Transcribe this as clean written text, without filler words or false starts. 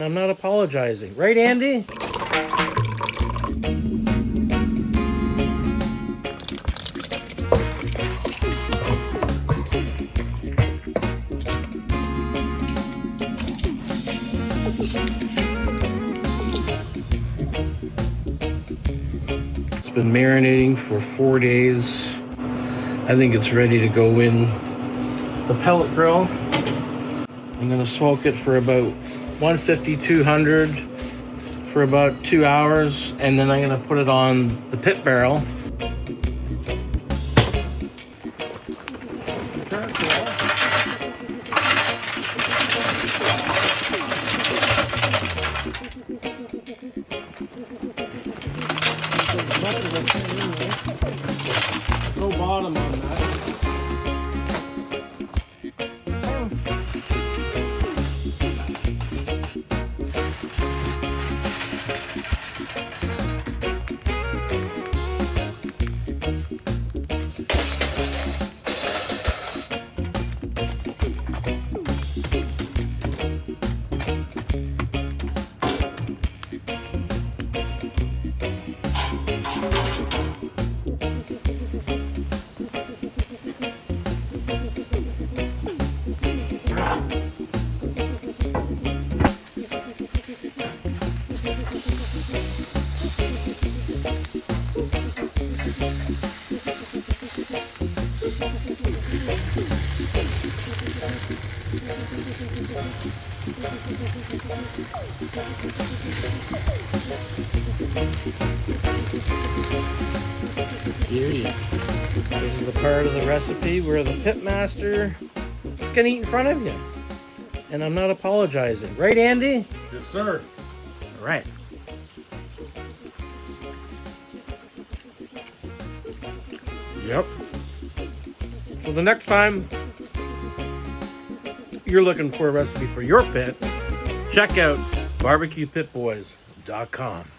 I'm not apologizing. Right, Andy? It's been marinating for 4 days. I think it's ready to go in the pellet grill. I'm gonna smoke it for about 150, 200 for about 2 hours, and then I'm gonna put it on the pit barrel. No bottom on that. Beauty. This is the part of the recipe where the pit master is gonna eat in front of you. And I'm not apologizing. Right, Andy? Yes, sir. All right. Yep. So the next time you're looking for a recipe for your pit, check out barbecuepitboys.com.